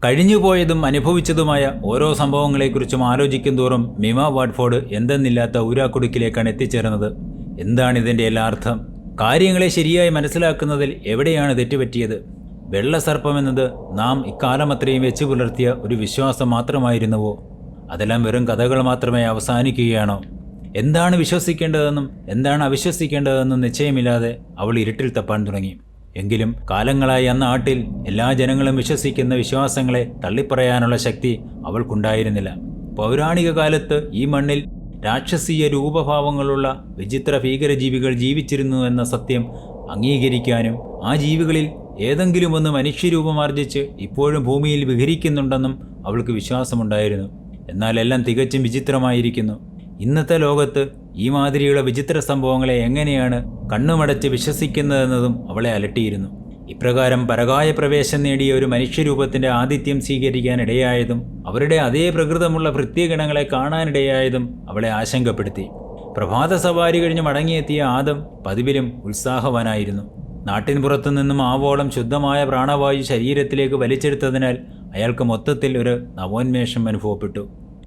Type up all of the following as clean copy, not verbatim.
കഴിഞ്ഞുപോയതും അനുഭവിച്ചതുമായ ഓരോ സംഭവങ്ങളെക്കുറിച്ചും ആലോചിക്കും തോറും മിമ വാട്ട്ഫോർഡ് എന്തെന്നില്ലാത്ത ഊരാക്കുടുക്കിലേക്കാണ് എത്തിച്ചേർന്നത്. എന്താണിതിൻ്റെ എല്ലാ അർത്ഥം? കാര്യങ്ങളെ ശരിയായി മനസ്സിലാക്കുന്നതിൽ എവിടെയാണ് തെറ്റുപറ്റിയത്? വെള്ളസർപ്പമെന്നത് നാം ഇക്കാലമത്രയും വെച്ചു പുലർത്തിയ ഒരു വിശ്വാസം മാത്രമായിരുന്നുവോ? അതെല്ലാം വെറും കഥകൾ മാത്രമേ അവസാനിക്കുകയാണോ? എന്താണ് വിശ്വസിക്കേണ്ടതെന്നും എന്താണ് അവിശ്വസിക്കേണ്ടതെന്നും നിശ്ചയമില്ലാതെ അവൾ ഇരുട്ടിൽ തപ്പാൻ തുടങ്ങി. എങ്കിലും കാലങ്ങളായി ആ നാട്ടിൽ എല്ലാ ജനങ്ങളും വിശ്വസിക്കുന്ന വിശ്വാസങ്ങളെ തള്ളിപ്പറയാനുള്ള ശക്തി അവൾക്കുണ്ടായിരുന്നില്ല. പൗരാണിക കാലത്ത് ഈ മണ്ണിൽ രാക്ഷസീയ രൂപഭാവങ്ങളുള്ള വിചിത്ര ഭീകരജീവികൾ ജീവിച്ചിരുന്നു എന്ന സത്യം അംഗീകരിക്കാനും ആ ജീവികളിൽ ഏതെങ്കിലും ഒന്ന് മനുഷ്യരൂപമാർജിച്ച് ഇപ്പോഴും ഭൂമിയിൽ വിഹരിക്കുന്നുണ്ടെന്നും അവൾക്ക് വിശ്വാസമുണ്ടായിരുന്നു. എന്നാൽ എല്ലാം തികച്ചും വിചിത്രമായിരിക്കുന്നു. ഇന്നത്തെ ലോകത്ത് ഈ മാതിരിയുള്ള വിചിത്ര സംഭവങ്ങളെ എങ്ങനെയാണ് കണ്ണുമടച്ച് വിശ്വസിക്കുന്നതെന്നതും അവളെ അലട്ടിയിരുന്നു. ഇപ്രകാരം പരകായ പ്രവേശം നേടിയ ഒരു മനുഷ്യരൂപത്തിൻ്റെ ആതിഥ്യം സ്വീകരിക്കാൻ ഇടയായതും അവരുടെ അതേ പ്രകൃതമുള്ള ഭൃത്യഗണങ്ങളെ കാണാനിടയായതും അവളെ ആശങ്കപ്പെടുത്തി. പ്രഭാത സവാരി കഴിഞ്ഞ് മടങ്ങിയെത്തിയ ആദം പതിവിലും ഉത്സാഹവാനായിരുന്നു. നാട്ടിൻ പുറത്തു നിന്നും ആവോളം ശുദ്ധമായ പ്രാണവായു ശരീരത്തിലേക്ക് വലിച്ചെടുത്തതിനാൽ അയാൾക്ക് മൊത്തത്തിൽ ഒരു നവോന്മേഷം അനുഭവപ്പെട്ടു.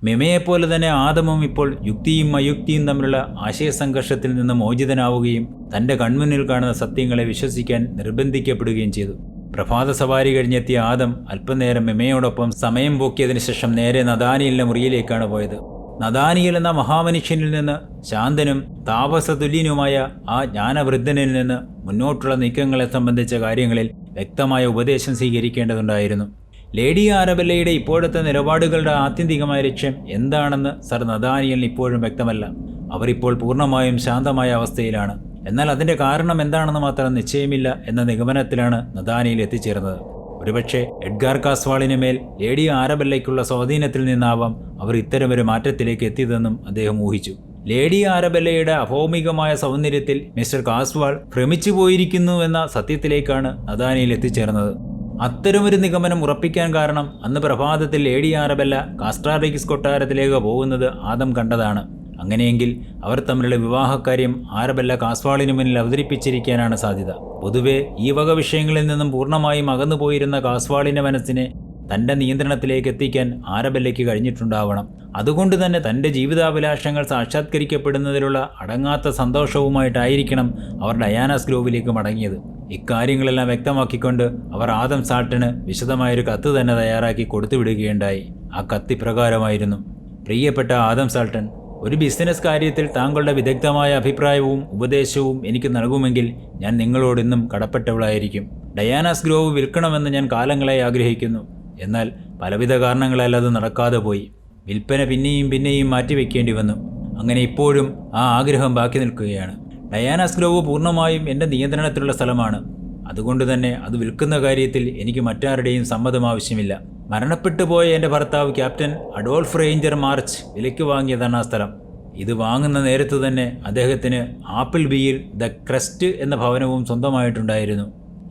മിമയെപ്പോലെ തന്നെ ആദമും ഇപ്പോൾ യുക്തിയും അയുക്തിയും തമ്മിലുള്ള ആശയസംഘർഷത്തിൽ നിന്ന് മോചിതനാവുകയും തൻ്റെ കൺമുന്നിൽ കാണുന്ന സത്യങ്ങളെ വിശ്വസിക്കാൻ നിർബന്ധിക്കപ്പെടുകയും ചെയ്തു. പ്രഭാത സവാരി കഴിഞ്ഞെത്തിയ ആദം അല്പനേരം മിമയോടൊപ്പം സമയം പോക്കിയതിനു ശേഷം നേരെ നദാനിയലിൻ്റെ മുറിയിലേക്കാണ് പോയത്. നദാനിയൽ എന്ന മഹാമനുഷ്യനിൽ നിന്ന് ശാന്തനും താപസതുല്യനുമായ ആ ജ്ഞാനവൃദ്ധനിൽ നിന്ന് മുന്നോട്ടുള്ള നീക്കങ്ങളെ സംബന്ധിച്ച കാര്യങ്ങളിൽ വ്യക്തമായ ഉപദേശം സ്വീകരിക്കേണ്ടതുണ്ടായിരുന്നു. ലേഡി ആരബെല്ലയുടെ ഇപ്പോഴത്തെ നിലപാടുകളുടെ ആത്യന്തികമായ ലക്ഷ്യം എന്താണെന്ന് സർ നദാനിയലിന് ഇപ്പോഴും വ്യക്തമല്ല. അവരിപ്പോൾ പൂർണ്ണമായും ശാന്തമായ അവസ്ഥയിലാണ്. എന്നാൽ അതിൻ്റെ കാരണം എന്താണെന്ന് മാത്രം നിശ്ചയമില്ല എന്ന നിഗമനത്തിലാണ് നദാനിയൽ എത്തിച്ചേർന്നത്. ഒരുപക്ഷെ എഡ്ഗാർ കാസ്വാളിന് മേൽ ലേഡി ആരബെല്ലയ്ക്കുള്ള സ്വാധീനത്തിൽ നിന്നാവാം അവർ ഇത്തരമൊരു മാറ്റത്തിലേക്ക് എത്തിയതെന്നും അദ്ദേഹം ഊഹിച്ചു. ലേഡി ആരബെല്ലയുടെ അഭൗമികമായ സൗന്ദര്യത്തിൽ മിസ്റ്റർ കാസ്വാൾ ഭ്രമിച്ചു പോയിരിക്കുന്നുവെന്ന സത്യത്തിലേക്കാണ് നദാനിയൽ എത്തിച്ചേർന്നത്. അത്തരമൊരു നിഗമനം ഉറപ്പിക്കാൻ കാരണം അന്ന് പ്രഭാതത്തിൽ ലേഡി ആരബെല്ല കാസ്ട്രാറിക്സ് കൊട്ടാരത്തിലേക്ക് പോകുന്നത് ആദം കണ്ടതാണ്. അങ്ങനെയെങ്കിൽ അവർ തമ്മിലുള്ള വിവാഹക്കാര്യം ആരബെല്ല കാസ്വാളിന് മുന്നിൽ അവതരിപ്പിച്ചിരിക്കാനാണ് സാധ്യത. പൊതുവെ ഈ വക വിഷയങ്ങളിൽ നിന്നും പൂർണ്ണമായും അകന്നുപോയിരുന്ന കാസ്വാളിൻ്റെ മനസ്സിനെ തൻ്റെ നിയന്ത്രണത്തിലേക്ക് എത്തിക്കാൻ ആരബെല്ലയ്ക്ക് കഴിഞ്ഞിട്ടുണ്ടാവണം. അതുകൊണ്ട് തന്നെ തൻ്റെ ജീവിതാഭിലാഷങ്ങൾ സാക്ഷാത്കരിക്കപ്പെടുന്നതിലുള്ള അടങ്ങാത്ത സന്തോഷവുമായിട്ടായിരിക്കണം അവർ ഡയാനാസ് ഗ്രോവിലേക്ക് മടങ്ങിയത്. ഇക്കാര്യങ്ങളെല്ലാം വ്യക്തമാക്കിക്കൊണ്ട് അവർ ആദം സാൾട്ടന് വിശദമായൊരു കത്ത് തന്നെ തയ്യാറാക്കി കൊടുത്തുവിടുകയുണ്ടായി. ആ കത്ത് ഇപ്രകാരമായിരുന്നു: പ്രിയപ്പെട്ട ആദം സാൾട്ടൻ, ഒരു ബിസിനസ് കാര്യത്തിൽ താങ്കളുടെ വിദഗ്ധമായ അഭിപ്രായവും ഉപദേശവും എനിക്ക് നൽകുമെങ്കിൽ ഞാൻ നിങ്ങളോട് ഇന്നും കടപ്പെട്ടവളായിരിക്കും. ഡയാനാസ് ഗ്രോവ് വിൽക്കണമെന്ന് ഞാൻ കാലങ്ങളായി ആഗ്രഹിക്കുന്നു. എന്നാൽ പലവിധ കാരണങ്ങളാൽ അത് നടക്കാതെ പോയി. വിൽപ്പന പിന്നെയും മാറ്റിവെക്കേണ്ടി വന്നു. അങ്ങനെ ഇപ്പോഴും ആ ആഗ്രഹം ബാക്കി നിൽക്കുകയാണ്. ഡയാനാസ് ഗ്രോവ് പൂർണ്ണമായും എൻ്റെ നിയന്ത്രണത്തിലുള്ള സ്ഥലമാണ്. അതുകൊണ്ട് തന്നെ അത് വിൽക്കുന്ന കാര്യത്തിൽ എനിക്ക് മറ്റാരുടെയും സമ്മതം ആവശ്യമില്ല. മരണപ്പെട്ടു പോയ എൻ്റെ ഭർത്താവ് ക്യാപ്റ്റൻ അഡോൾഫ് റേഞ്ചർ മാർച്ച് വിലയ്ക്ക് വാങ്ങിയതാണ് ആ സ്ഥലം. ഇത് വാങ്ങുന്ന നേരത്ത് തന്നെ അദ്ദേഹത്തിന് ആപ്പിൾ ബിയിൽ ദ ക്രസ്റ്റ് എന്ന ഭവനവും സ്വന്തമായിട്ടുണ്ടായിരുന്നു.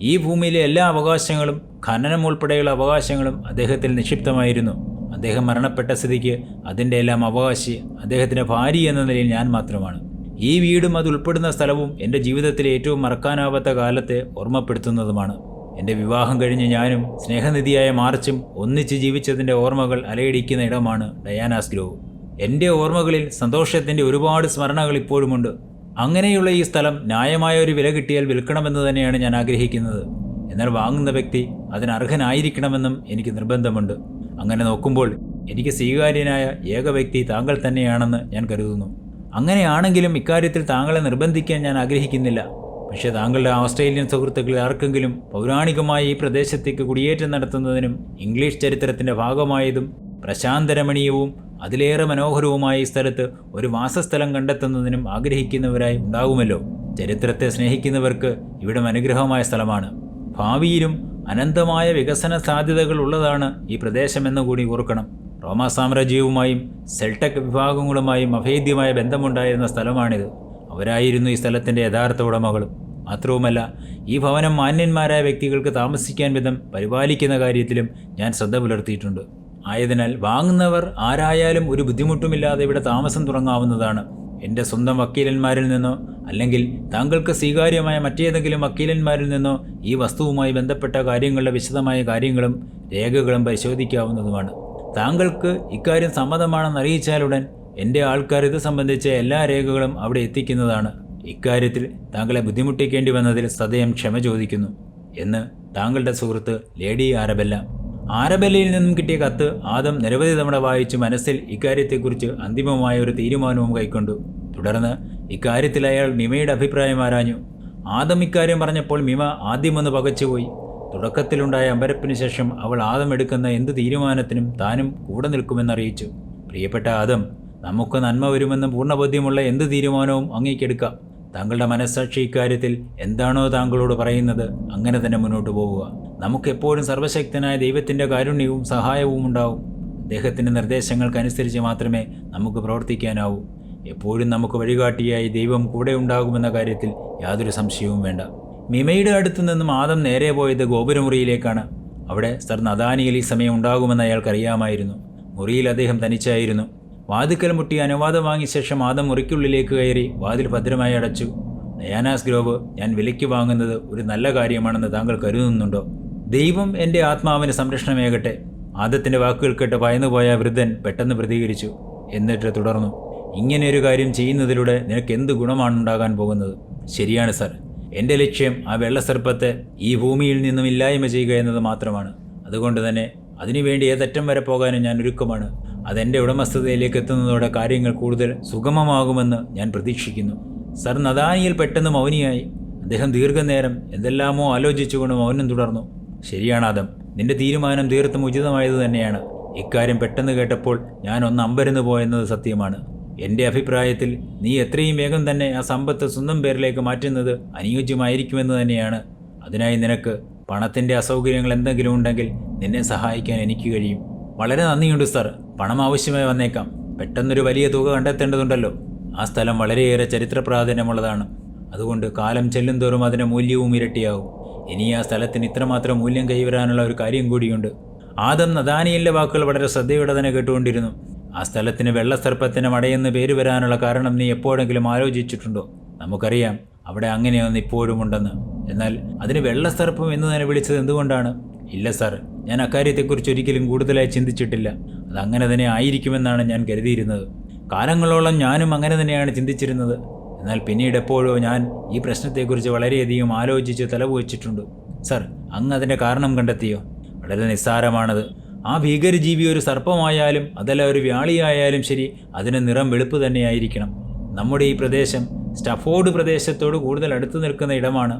ഈ ഭൂമിയിലെ എല്ലാ അവകാശങ്ങളും ഖനനം ഉൾപ്പെടെയുള്ള അവകാശങ്ങളും അദ്ദേഹത്തിൽ നിക്ഷിപ്തമായിരുന്നു. അദ്ദേഹം മരണപ്പെട്ട സ്ഥിതിക്ക് അതിൻ്റെ എല്ലാം അവകാശി അദ്ദേഹത്തിൻ്റെ ഭാര്യ എന്ന നിലയിൽ ഞാൻ മാത്രമാണ്. ഈ വീടും അത് ഉൾപ്പെടുന്ന സ്ഥലവും എൻ്റെ ജീവിതത്തിലെ ഏറ്റവും മറക്കാനാവാത്ത കാലത്തെ ഓർമ്മപ്പെടുത്തുന്നതുമാണ്. എൻ്റെ വിവാഹം കഴിഞ്ഞ് ഞാനും സ്നേഹനിധിയായ മാർച്ചും ഒന്നിച്ച് ജീവിച്ചതിൻ്റെ ഓർമ്മകൾ അലയടിക്കുന്ന ഇടമാണ് ഡയാനാസ് ഗ്രോവ്. എൻ്റെ ഓർമ്മകളിൽ സന്തോഷത്തിൻ്റെ ഒരുപാട് സ്മരണകൾ ഇപ്പോഴുമുണ്ട്. അങ്ങനെയുള്ള ഈ സ്ഥലം ന്യായമായ ഒരു വില കിട്ടിയാൽ വിൽക്കണമെന്ന് തന്നെയാണ് ഞാൻ ആഗ്രഹിക്കുന്നത്. എന്നാൽ വാങ്ങുന്ന വ്യക്തി അതിനർഹനായിരിക്കണമെന്നും എനിക്ക് നിർബന്ധമുണ്ട്. അങ്ങനെ നോക്കുമ്പോൾ എനിക്ക് സ്വീകാര്യനായ ഏക വ്യക്തി താങ്കൾ തന്നെയാണെന്ന് ഞാൻ കരുതുന്നു. അങ്ങനെയാണെങ്കിലും ഇക്കാര്യത്തിൽ താങ്കളെ നിർബന്ധിക്കാൻ ഞാൻ ആഗ്രഹിക്കുന്നില്ല. പക്ഷേ താങ്കളുടെ ഓസ്ട്രേലിയൻ സുഹൃത്തുക്കളിൽ ആർക്കെങ്കിലും പൗരാണികമായി ഈ പ്രദേശത്തേക്ക് കുടിയേറ്റം നടത്തുന്നതിനും ഇംഗ്ലീഷ് ചരിത്രത്തിൻ്റെ ഭാഗമായതും പ്രശാന്തരമണീയവും അതിലേറെ മനോഹരവുമായ ഈ സ്ഥലത്ത് ഒരു വാസസ്ഥലം കണ്ടെത്തുന്നതിനും ആഗ്രഹിക്കുന്നവരായി ഉണ്ടാകുമല്ലോ. ചരിത്രത്തെ സ്നേഹിക്കുന്നവർക്ക് ഇവിടം അനുഗ്രഹമായ സ്ഥലമാണ്. ഭാവിയിലും അനന്തമായ വികസന സാധ്യതകൾ ഉള്ളതാണ് ഈ പ്രദേശമെന്ന് കൂടി ഓർക്കണം. റോമാ സാമ്രാജ്യവുമായും സെൽട്ടക് വിഭാഗങ്ങളുമായും അഭേദ്യമായ ബന്ധമുണ്ടായിരുന്ന സ്ഥലമാണിത്. അവരായിരുന്നു ഈ സ്ഥലത്തിൻ്റെ യഥാർത്ഥ ഉടമകളും. മാത്രവുമല്ല, ഈ ഭവനം മാന്യന്മാരായ വ്യക്തികൾക്ക് താമസിക്കാൻ വിധം പരിപാലിക്കുന്ന കാര്യത്തിലും ഞാൻ ശ്രദ്ധ പുലർത്തിയിട്ടുണ്ട്. ആയതിനാൽ വാങ്ങുന്നവർ ആരായാലും ഒരു ബുദ്ധിമുട്ടുമില്ലാതെ ഇവിടെ താമസം തുടങ്ങാവുന്നതാണ്. എൻ്റെ സ്വന്തം വക്കീലന്മാരിൽ നിന്നോ അല്ലെങ്കിൽ താങ്കൾക്ക് സ്വീകാര്യമായ മറ്റേതെങ്കിലും വക്കീലന്മാരിൽ നിന്നോ ഈ വസ്തുവുമായി ബന്ധപ്പെട്ട കാര്യങ്ങളുടെ വിശദമായ കാര്യങ്ങളും രേഖകളും പരിശോധിക്കാവുന്നതുമാണ്. താങ്കൾക്ക് ഇക്കാര്യം സമ്മതമാണെന്ന് അറിയിച്ചാലുടൻ എൻ്റെ ആൾക്കാർ ഇത് സംബന്ധിച്ച എല്ലാ രേഖകളും അവിടെ എത്തിക്കുന്നതാണ്. ഇക്കാര്യത്തിൽ താങ്കളെ ബുദ്ധിമുട്ടിക്കേണ്ടി വന്നതിൽ സദയം ക്ഷമ ചോദിക്കുന്നു എന്ന് താങ്കളുടെ സുഹൃത്ത് ലേഡി ആരബെല്ല. ആരബെല്ലയിൽ നിന്നും കിട്ടിയ കത്ത് ആദം നിരവധി തവണ വായിച്ചു മനസ്സിൽ ഇക്കാര്യത്തെക്കുറിച്ച് അന്തിമമായ ഒരു തീരുമാനവും കൈക്കൊണ്ടു. തുടർന്ന് ഇക്കാര്യത്തിൽ അയാൾ മിമയുടെ അഭിപ്രായം ആരാഞ്ഞു. ആദം ഇക്കാര്യം പറഞ്ഞപ്പോൾ മിമ ആദ്യമൊന്ന് പകച്ചുപോയി. തുടക്കത്തിലുണ്ടായ അമ്പരപ്പിന് ശേഷം അവൾ ആദം എടുക്കുന്ന എന്ത് തീരുമാനത്തിനും താനും കൂടെ നിൽക്കുമെന്നറിയിച്ചു. പ്രിയപ്പെട്ട ആദം, നമുക്ക് നന്മ വരുമെന്ന് പൂർണ്ണബോധ്യമുള്ള എന്ത് തീരുമാനവും അങ്ങേക്കെടുക്കാം. താങ്കളുടെ മനസ്സാക്ഷി ഇക്കാര്യത്തിൽ എന്താണോ താങ്കളോട് പറയുന്നത് അങ്ങനെ തന്നെ മുന്നോട്ട് പോവുക. നമുക്കെപ്പോഴും സർവശക്തനായ ദൈവത്തിൻ്റെ കാരുണ്യവും സഹായവും ഉണ്ടാവും. അദ്ദേഹത്തിൻ്റെ നിർദ്ദേശങ്ങൾക്കനുസരിച്ച് മാത്രമേ നമുക്ക് പ്രവർത്തിക്കാനാവൂ. എപ്പോഴും നമുക്ക് വഴികാട്ടിയായി ദൈവം കൂടെ ഉണ്ടാകുമെന്ന കാര്യത്തിൽ യാതൊരു സംശയവും വേണ്ട. മിമയുടെ അടുത്തു നിന്നും ആദം നേരെ പോയത് ഗോപുരമുറിയിലേക്കാണ്. അവിടെ സർ നഥാനിയേൽ ഈ സമയം ഉണ്ടാകുമെന്ന് അയാൾക്കറിയാമായിരുന്നു. മുറിയിൽ അദ്ദേഹം തനിച്ചായിരുന്നു. വാതിക്കൽ മുട്ടി അനുവാദം വാങ്ങിയ ശേഷം ആദം മുറിക്കുള്ളിലേക്ക് കയറി വാതിൽ ഭദ്രമായി അടച്ചു. ഡയാനാസ് ഗ്രോവ് ഞാൻ വിലയ്ക്ക് വാങ്ങുന്നത് ഒരു നല്ല കാര്യമാണെന്ന് താങ്കൾ കരുതുന്നുണ്ടോ? ദൈവം എൻ്റെ ആത്മാവിന് സംരക്ഷണമേകട്ടെ. ആദത്തിൻ്റെ വാക്കുകൾ കേട്ട് ഭയന്നുപോയ വൃദ്ധൻ പെട്ടെന്ന് പ്രതികരിച്ചു. എന്നിട്ട് തുടർന്നു, ഇങ്ങനെയൊരു കാര്യം ചെയ്യുന്നതിലൂടെ നിനക്ക് എന്ത് ഗുണമാണ് ഉണ്ടാകാൻ പോകുന്നത്? ശരിയാണ് സർ, എൻ്റെ ലക്ഷ്യം ആ വെള്ളസർപ്പത്തെ ഈ ഭൂമിയിൽ നിന്നും ഇല്ലായ്മ ചെയ്യുക എന്നത് മാത്രമാണ്. അതുകൊണ്ട് തന്നെ അതിനുവേണ്ടി ഏതറ്റം വരെ പോകാനും ഞാൻ ഒരുക്കമാണ്. അതെൻ്റെ ഉടമസ്ഥതയിലേക്ക് എത്തുന്നതോടെ കാര്യങ്ങൾ കൂടുതൽ സുഗമമാകുമെന്ന് ഞാൻ പ്രതീക്ഷിക്കുന്നു. സർ നഥാനിയേൽ പെട്ടെന്ന് മൗനിയായി. അദ്ദേഹം ദീർഘനേരം എന്തെല്ലാമോ ആലോചിച്ചുകൊണ്ട് മൗനം തുടർന്നു. ശരിയാണ് ആദം, നിന്റെ തീരുമാനം തീർത്തും ഉചിതമായത് തന്നെയാണ്. ഇക്കാര്യം പെട്ടെന്ന് കേട്ടപ്പോൾ ഞാൻ ഒന്ന് അമ്പരന്ന് പോയെന്നത് സത്യമാണ്. എൻ്റെ അഭിപ്രായത്തിൽ നീ എത്രയും വേഗം തന്നെ ആ സമ്പത്ത് സ്വന്തം പേരിലേക്ക് മാറ്റുന്നത് അനുയോജ്യമായിരിക്കുമെന്ന് തന്നെയാണ്. അതിനായി നിനക്ക് പണത്തിൻ്റെ അസൗകര്യങ്ങൾ എന്തെങ്കിലും ഉണ്ടെങ്കിൽ നിന്നെ സഹായിക്കാൻ എനിക്ക് കഴിയും. വളരെ നന്ദിയുണ്ട് സർ. പണം ആവശ്യമായി വന്നേക്കാം. പെട്ടെന്നൊരു വലിയ തുക കണ്ടെത്തേണ്ടതുണ്ടല്ലോ. ആ സ്ഥലം വളരെയേറെ ചരിത്ര പ്രാധാന്യമുള്ളതാണ്. അതുകൊണ്ട് കാലം ചെല്ലുന്തോറും അതിൻ്റെ മൂല്യവും ഇരട്ടിയാവും. ഇനി ആ സ്ഥലത്തിന് ഇത്രമാത്രം മൂല്യം കൈവരാനുള്ള ഒരു കാര്യം കൂടിയുണ്ട്. ആദം നഥാനിയേലിൻ്റെ വാക്കുകൾ വളരെ ശ്രദ്ധയോടെ തന്നെ കേട്ടുകൊണ്ടിരുന്നു. ആ സ്ഥലത്തിന് വെള്ളസർപ്പത്തിന് മടയെന്ന് പേര് വരാനുള്ള കാരണം നീ എപ്പോഴെങ്കിലും ആലോചിച്ചിട്ടുണ്ടോ? നമുക്കറിയാം അവിടെ അങ്ങനെയൊന്ന് ഇപ്പോഴും ഉണ്ടെന്ന്. എന്നാൽ അതിന് വെള്ളസർപ്പം എന്ന് തന്നെ വിളിച്ചത് എന്തുകൊണ്ടാണ്? ഇല്ല സാർ, ഞാൻ അക്കാര്യത്തെക്കുറിച്ച് ഒരിക്കലും കൂടുതലായി ചിന്തിച്ചിട്ടില്ല. അതങ്ങനെ തന്നെ ആയിരിക്കുമെന്നാണ് ഞാൻ കരുതിയിരുന്നത്. കാലങ്ങളോളം ഞാനും അങ്ങനെ തന്നെയാണ് ചിന്തിച്ചിരുന്നത്. എന്നാൽ പിന്നീട് എപ്പോഴോ ഞാൻ ഈ പ്രശ്നത്തെക്കുറിച്ച് വളരെയധികം ആലോചിച്ച് തലപോയിച്ചിട്ടുണ്ട്. സർ, അങ്ങ് അതിൻ്റെ കാരണം കണ്ടെത്തിയോ? വളരെ നിസ്സാരമാണത്. ആ ഭീകരജീവി ഒരു സർപ്പമായാലും അതല്ല ഒരു വ്യാളിയായാലും ശരി, അതിന് നിറം വെളുപ്പ് തന്നെയായിരിക്കണം. നമ്മുടെ ഈ പ്രദേശം സ്റ്റഫോർഡ് പ്രദേശത്തോട് കൂടുതൽ അടുത്തു നിൽക്കുന്ന ഇടമാണ്.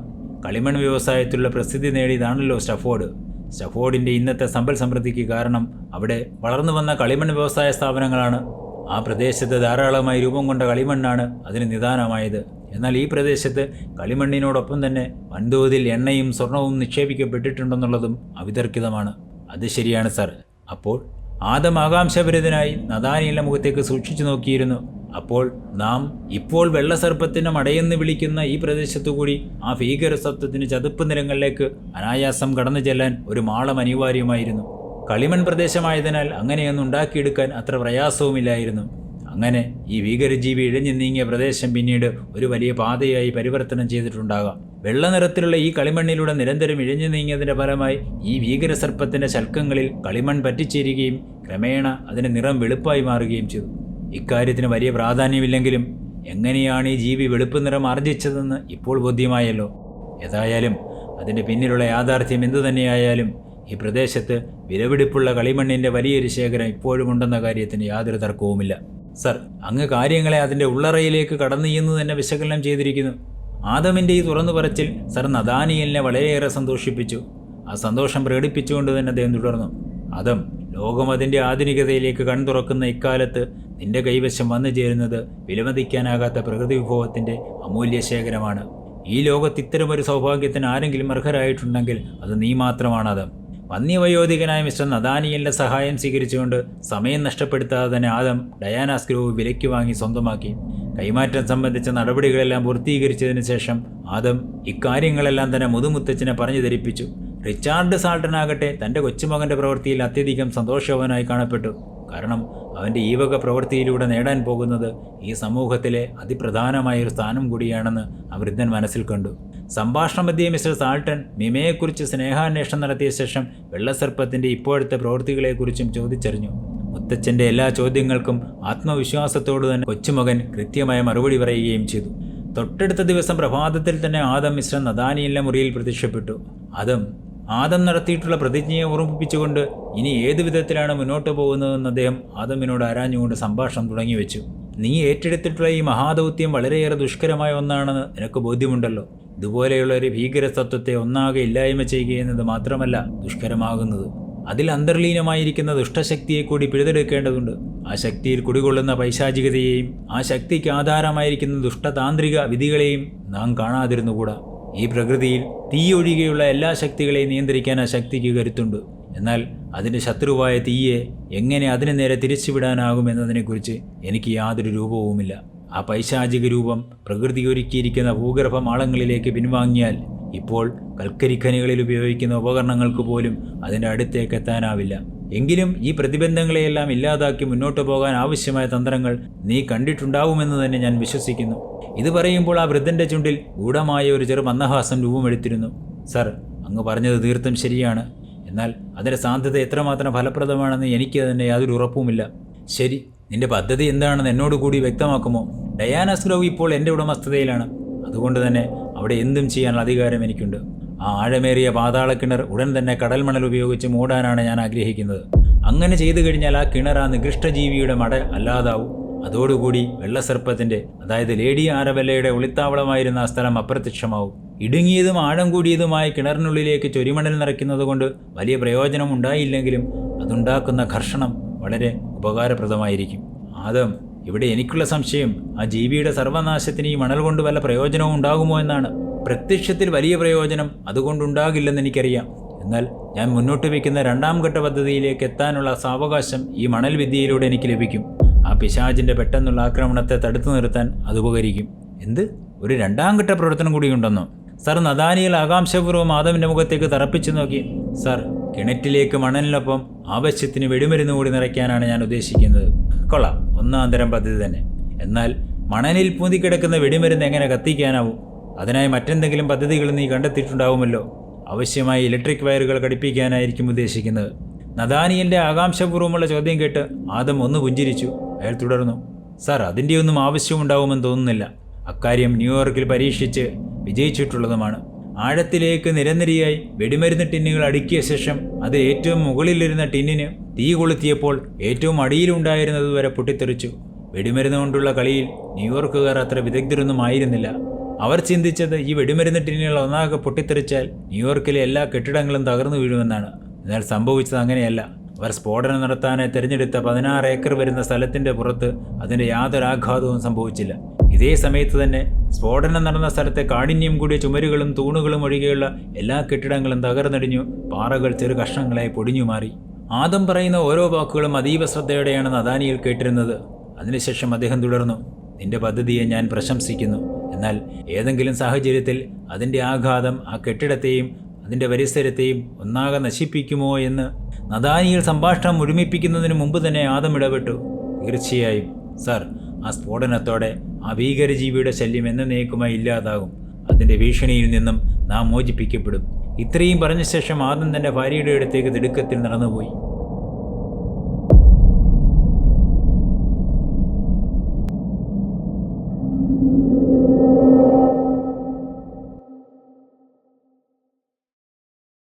കളിമൺ വ്യവസായത്തിലുള്ള പ്രസിദ്ധി നേടിയതാണല്ലോ സ്റ്റഫോർഡ്. സ്റ്റഫോർഡിൻ്റെ ഇന്നത്തെ സമ്പൽ സമൃദ്ധിക്ക് കാരണം അവിടെ വളർന്നു വന്ന കളിമൺ വ്യവസായ സ്ഥാപനങ്ങളാണ്. ആ പ്രദേശത്ത് ധാരാളമായി രൂപം കൊണ്ട കളിമണ്ണാണ് അതിന് നിദാനമായത്. എന്നാൽ ഈ പ്രദേശത്ത് കളിമണ്ണിനോടൊപ്പം തന്നെ വൻതോതിൽ എണ്ണയും സ്വർണവും നിക്ഷേപിക്കപ്പെട്ടിട്ടുണ്ടെന്നുള്ളതും അവിതർക്കിതമാണ്. അത് ശരിയാണ് സാർ. അപ്പോൾ ആദം ആകാംക്ഷഭരിതനായി നഥാനിയേലിന്റെ മുഖത്തേക്ക് സൂക്ഷിച്ചു നോക്കിയിരുന്നു. അപ്പോൾ നാം ഇപ്പോൾ വെള്ളസർപ്പത്തിന് മടയെന്ന് വിളിക്കുന്ന ഈ പ്രദേശത്തുകൂടി ആ ഭീകരസത്വത്തിന് ചതുപ്പ് നിലങ്ങളിലേക്ക് അനായാസം കടന്നു ചെല്ലാൻ ഒരു മാളം അനിവാര്യമായിരുന്നു. കളിമൺ പ്രദേശമായതിനാൽ അങ്ങനെയൊന്നും ഉണ്ടാക്കിയെടുക്കാൻ അത്ര പ്രയാസവുമില്ലായിരുന്നു. അങ്ങനെ ഈ ഭീകരജീവി ഇഴഞ്ഞു നീങ്ങിയ പ്രദേശം പിന്നീട് ഒരു വലിയ പാതയായി പരിവർത്തനം ചെയ്തിട്ടുണ്ടാകാം. വെള്ള നിറത്തിലുള്ള ഈ കളിമണ്ണിലൂടെ നിരന്തരം ഇഴഞ്ഞു നീങ്ങിയതിൻ്റെ ഫലമായി ഈ ഭീകരസർപ്പത്തിൻ്റെ ശൽക്കങ്ങളിൽ കളിമൺ പറ്റിച്ചേരുകയും ക്രമേണ അതിൻ്റെ നിറം വെളുപ്പായി മാറുകയും ചെയ്തു. ഇക്കാര്യത്തിന് വലിയ പ്രാധാന്യമില്ലെങ്കിലും എങ്ങനെയാണ് ഈ ജീവി വെളുപ്പ് നിറം ആർജിച്ചതെന്ന് ഇപ്പോൾ ബോധ്യമായല്ലോ. ഏതായാലും അതിൻ്റെ പിന്നിലുള്ള യാഥാർത്ഥ്യം എന്തുതന്നെയായാലും ഈ പ്രദേശത്ത് വിലപിടിപ്പുള്ള കളിമണ്ണിൻ്റെ വലിയൊരു ശേഖരം ഇപ്പോഴും ഉണ്ടെന്ന കാര്യത്തിന് യാതൊരു തർക്കവുമില്ല. സർ, അങ്ങ് കാര്യങ്ങളെ അതിൻ്റെ ഉള്ളറയിലേക്ക് കടന്നു എന്ന് തന്നെ വിശകലനം ചെയ്തിരിക്കുന്നു. ആദമിൻ്റെ ഈ തുറന്നു പറച്ചിൽ സർ നഥാനിയേലിനെ വളരെയേറെ സന്തോഷിപ്പിച്ചു. ആ സന്തോഷം പ്രകടിപ്പിച്ചുകൊണ്ട് തന്നെ അദ്ദേഹം തുടർന്നു. ആദം, ലോകം അതിൻ്റെ ആധുനികതയിലേക്ക് കൺതുറക്കുന്ന ഇക്കാലത്ത് നിന്റെ കൈവശം വന്നു ചേരുന്നത് വിലമതിക്കാനാകാത്ത പ്രകൃതി വിഭവത്തിൻ്റെ അമൂല്യ ശേഖരമാണ്. ഈ ലോകത്ത് ഇത്തരമൊരു സൗഭാഗ്യത്തിന് ആരെങ്കിലും അർഹരായിട്ടുണ്ടെങ്കിൽ അത് നീ മാത്രമാണ് ആദം. വന്യവയോധികനായ മിസ്റ്റർ നഥാനിയേലിന്റെ സഹായം സ്വീകരിച്ചുകൊണ്ട് സമയം നഷ്ടപ്പെടുത്താതെ തന്നെ ആദം ഡയാനാസ് ഗ്രോവ് വിലയ്ക്ക് വാങ്ങി സ്വന്തമാക്കി. കൈമാറ്റം സംബന്ധിച്ച നടപടികളെല്ലാം പൂർത്തീകരിച്ചതിന് ശേഷം ആദം ഇക്കാര്യങ്ങളെല്ലാം തന്നെ മുതുമുത്തച്ഛനെ പറഞ്ഞു ധരിപ്പിച്ചു. റിച്ചാർഡ് സാൾട്ടനാകട്ടെ തൻ്റെ കൊച്ചുമകൻ്റെ പ്രവൃത്തിയിൽ അത്യധികം സന്തോഷവാനായി കാണപ്പെട്ടു. കാരണം അവൻ്റെ ഈ വക പ്രവൃത്തിയിലൂടെ നേടാൻ പോകുന്നത് ഈ സമൂഹത്തിലെ അതിപ്രധാനമായൊരു സ്ഥാനം കൂടിയാണെന്ന് ആ വൃദ്ധൻ മനസ്സിൽ കണ്ടു. സംഭാഷണമധ്യേ മിസ്റ്റർ സാൾട്ടൻ മിമയെക്കുറിച്ച് സ്നേഹാന്വേഷണം നടത്തിയ ശേഷം വെള്ളസർപ്പത്തിൻ്റെ ഇപ്പോഴത്തെ പ്രവൃത്തികളെക്കുറിച്ചും ചോദിച്ചറിഞ്ഞു. മുത്തച്ഛൻ്റെ എല്ലാ ചോദ്യങ്ങൾക്കും ആത്മവിശ്വാസത്തോടു തന്നെ കൊച്ചുമകൻ കൃത്യമായ മറുപടി പറയുകയും ചെയ്തു. തൊട്ടടുത്ത ദിവസം പ്രഭാതത്തിൽ തന്നെ ആദം മിസ്റ്റർ നഥാനിയലിന്റെ മുറിയിൽ പ്രത്യക്ഷപ്പെട്ടു. ആദം നടത്തിയിട്ടുള്ള പ്രതിജ്ഞയെ ഓർമ്മിപ്പിച്ചുകൊണ്ട് ഇനി ഏതു വിധത്തിലാണ് മുന്നോട്ട് പോകുന്നതെന്ന് അദ്ദേഹം ആദമിനോട് ആരാഞ്ഞുകൊണ്ട് സംഭാഷണം തുടങ്ങിവെച്ചു. നീ ഏറ്റെടുത്തിട്ടുള്ള ഈ മഹാദൗത്യം വളരെയേറെ ദുഷ്കരമായ ഒന്നാണെന്ന് നിനക്ക് ബോധ്യമുണ്ടല്ലോ. ഇതുപോലെയുള്ള ഒരു ഭീകരതത്വത്തെ ഒന്നാകെ ഇല്ലായ്മ ചെയ്യുകയെന്നത് മാത്രമല്ല ദുഷ്കരമാകുന്നത്, അതിൽ അന്തർലീനമായിരിക്കുന്ന ദുഷ്ടശക്തിയെ കൂടി പിഴുതെടുക്കേണ്ടതുണ്ട്. ആ ശക്തിയിൽ കുടികൊള്ളുന്ന പൈശാചികതയെയും ആ ശക്തിക്ക് ആധാരമായിരിക്കുന്ന ദുഷ്ടതാന്ത്രിക വിധികളെയും നാം കാണാതിരുന്നുകൂടാ. ഈ പ്രകൃതിയിൽ തീയൊഴികെയുള്ള എല്ലാ ശക്തികളെയും നിയന്ത്രിക്കാൻ ആ ശക്തിക്ക് കരുത്തുണ്ട്. എന്നാൽ അതിൻ്റെ ശത്രുവായ തീയെ എങ്ങനെ അതിനു നേരെ തിരിച്ചുവിടാനാകുമെന്നതിനെക്കുറിച്ച് എനിക്ക് യാതൊരു രൂപവുമില്ല. ആ പൈശാചിക രൂപം പ്രകൃതി ഒരുക്കിയിരിക്കുന്ന ഭൂഗർഭ മാളങ്ങളിലേക്ക് പിൻവാങ്ങിയാൽ ഇപ്പോൾ കൽക്കരിഖനികളിൽ ഉപയോഗിക്കുന്ന ഉപകരണങ്ങൾക്ക് പോലും അതിൻ്റെ അടുത്തേക്ക് എത്താനാവില്ല. എങ്കിലും ഈ പ്രതിബന്ധങ്ങളെയെല്ലാം ഇല്ലാതാക്കി മുന്നോട്ട് പോകാൻ ആവശ്യമായ തന്ത്രങ്ങൾ നീ കണ്ടിട്ടുണ്ടാവുമെന്ന് തന്നെ ഞാൻ വിശ്വസിക്കുന്നു. ഇത് പറയുമ്പോൾ ആ വൃദ്ധൻ്റെ ചുണ്ടിൽ ഗൂഢമായ ഒരു ചെറു മന്ദഹാസം രൂപമെടുത്തിരുന്നു. സർ, അങ്ങ് പറഞ്ഞത് തീർത്തും ശരിയാണ്. എന്നാൽ അതിൻ്റെ സാധ്യത എത്രമാത്രം ഫലപ്രദമാണെന്ന് എനിക്ക് തന്നെ യാതൊരു ഉറപ്പുമില്ല. ശരി, നിന്റെ പദ്ധതി എന്താണെന്ന് എന്നോട് കൂടി വ്യക്തമാക്കുമോ? ഡയാനാസ് ഗ്രൗ ഇപ്പോൾ എൻ്റെ ഉടമസ്ഥതയിലാണ്. അതുകൊണ്ട് തന്നെ അവിടെ എന്തും ചെയ്യാനുള്ള അധികാരം എനിക്കുണ്ട്. ആ ആഴമേറിയ പാതാളക്കിണർ ഉടൻ തന്നെ കടൽ മണൽ ഉപയോഗിച്ച് മൂടാനാണ് ഞാൻ ആഗ്രഹിക്കുന്നത്. അങ്ങനെ ചെയ്തു കഴിഞ്ഞാൽ ആ കിണർ ആ നികൃഷ്ടജീവിയുടെ മട അല്ലാതാവും. അതോടുകൂടി വെള്ളസർപ്പത്തിൻ്റെ, അതായത് ലേഡി ആരബെല്ലയുടെ ഒളിത്താവളമായിരുന്ന ആ സ്ഥലം അപ്രത്യക്ഷമാവും. ഇടുങ്ങിയതും ആഴം കൂടിയതുമായ കിണറിനുള്ളിലേക്ക് ചൊരിമണൽ നിറയ്ക്കുന്നത് കൊണ്ട് വലിയ പ്രയോജനം ഉണ്ടായില്ലെങ്കിലും അതുണ്ടാക്കുന്ന ഘർഷണം വളരെ ഉപകാരപ്രദമായിരിക്കും. ആദം, ഇവിടെ എനിക്കുള്ള സംശയം ആ ജീവിയുടെ സർവനാശത്തിന് ഈ മണൽ കൊണ്ട് വല്ല പ്രയോജനവും ഉണ്ടാകുമോ എന്നാണ്. പ്രത്യക്ഷത്തിൽ വലിയ പ്രയോജനം അതുകൊണ്ടുണ്ടാകില്ലെന്ന് എനിക്കറിയാം. എന്നാൽ ഞാൻ മുന്നോട്ട് വയ്ക്കുന്ന രണ്ടാം ഘട്ട പദ്ധതിയിലേക്ക് എത്താനുള്ള സാവകാശം ഈ മണൽ വിദ്യയിലൂടെ എനിക്ക് ലഭിക്കും. ആ പിശാചിൻ്റെ പെട്ടെന്നുള്ള ആക്രമണത്തെ തടുത്തു നിർത്താൻ അത് ഉപകരിക്കും. എന്ത്, ഒരു രണ്ടാം ഘട്ട പ്രവർത്തനം കൂടിയുണ്ടെന്നോ? സർ, നഥാനിയൽ ആകാംക്ഷപൂർവ്വം ആദമിൻ്റെ മുഖത്തേക്ക് തറപ്പിച്ചു നോക്കി. സർ, കിണറ്റിലേക്ക് മണലിനൊപ്പം ആവശ്യത്തിന് വെടിമരുന്ന് കൂടി നിറയ്ക്കാനാണ് ഞാൻ ഉദ്ദേശിക്കുന്നത്. കൊള്ളാം, ഒന്നാം തരം പദ്ധതി തന്നെ. എന്നാൽ മണലിൽ പൂന്തിക്കിടക്കുന്ന വെടിമരുന്ന് എങ്ങനെ കത്തിക്കാനാവും? അതിനായി മറ്റെന്തെങ്കിലും പദ്ധതികൾ നീ കണ്ടെത്തിയിട്ടുണ്ടാവുമല്ലോ. ആവശ്യമായ ഇലക്ട്രിക് വയറുകൾ ഘടിപ്പിക്കാനായിരിക്കും ഉദ്ദേശിക്കുന്നത്. നഥാനിയലിൻ്റെ ആകാംക്ഷപൂർവ്വമുള്ള ചോദ്യം കേട്ട് ആദം ഒന്ന് പുഞ്ചിരിച്ചു. അയാൾ തുടർന്നു. സർ, അതിൻ്റെയൊന്നും ആവശ്യമുണ്ടാവുമെന്ന് തോന്നുന്നില്ല. അക്കാര്യം ന്യൂയോർക്കിൽ പരീക്ഷിച്ച് വിജയിച്ചിട്ടുള്ളതുമാണ്. ആഴത്തിലേക്ക് നിരനിരയായി വെടിമരുന്ന് ടിന്നുകൾ അടുക്കിയ ശേഷം അത് ഏറ്റവും മുകളിലിരുന്ന ടിന്നിന് തീ കൊളുത്തിയപ്പോൾ ഏറ്റവും അടിയിലുണ്ടായിരുന്നത് വരെ പൊട്ടിത്തെറിച്ചു. വെടിമരുന്ന് കൊണ്ടുള്ള കളിയിൽ ന്യൂയോർക്കുകാർ അത്ര വിദഗ്ധരൊന്നും ആയിരുന്നില്ല. അവർ ചിന്തിച്ചത് ഈ വെടിമരുന്ന് ടിന്നുകൾ ഒന്നാകെ പൊട്ടിത്തെറിച്ചാൽ ന്യൂയോർക്കിലെ എല്ലാ കെട്ടിടങ്ങളും തകർന്നു വീഴുമെന്നാണ്. എന്നാൽ സംഭവിച്ചത് അങ്ങനെയല്ല. അവർ സ്ഫോടനം നടത്താനായി തിരഞ്ഞെടുത്ത 16 ഏക്കർ വരുന്ന സ്ഥലത്തിൻ്റെ പുറത്ത് അതിൻ്റെ യാതൊരു ആഘാതവും സംഭവിച്ചില്ല. ഇതേ സമയത്ത് തന്നെ സ്ഫോടനം നടന്ന സ്ഥലത്തെ കാഠിന്യം കൂടിയ ചുമരുകളും തൂണുകളും ഒഴികെയുള്ള എല്ലാ കെട്ടിടങ്ങളും തകർന്നടിഞ്ഞു പാറകൾ ചെറു കഷ്ണങ്ങളായി പൊടിഞ്ഞു മാറി. ആദം പറയുന്ന ഓരോ വാക്കുകളും അതീവ ശ്രദ്ധയോടെയാണ് നഥാനിയൽ കേട്ടിരുന്നത്. അതിനുശേഷം അദ്ദേഹം തുടർന്നു. നിന്റെ പദ്ധതിയെ ഞാൻ പ്രശംസിക്കുന്നു. എന്നാൽ ഏതെങ്കിലും സാഹചര്യത്തിൽ അതിൻ്റെ ആഘാതം ആ കെട്ടിടത്തെയും അതിൻ്റെ പരിസരത്തെയും ഒന്നാകെ നശിപ്പിക്കുമോ എന്ന് നഥാനിയൽ സംഭാഷണം മുഴുമിപ്പിക്കുന്നതിന് മുമ്പ് തന്നെ ആദം ഇടപെട്ടു. തീർച്ചയായും സർ, ആ സ്ഫോടനത്തോടെ ആ ഭീകരജീവിയുടെ ശല്യം എന്നേക്കുമായി ഇല്ലാതാകും. അതിൻ്റെ ഭീഷണിയിൽ നിന്നും നാം മോചിപ്പിക്കപ്പെടും. ഇത്രയും പറഞ്ഞ ശേഷം ആദം തൻ്റെ ഭാര്യയുടെ അടുത്തേക്ക് തിടുക്കത്തിൽ നടന്നുപോയി.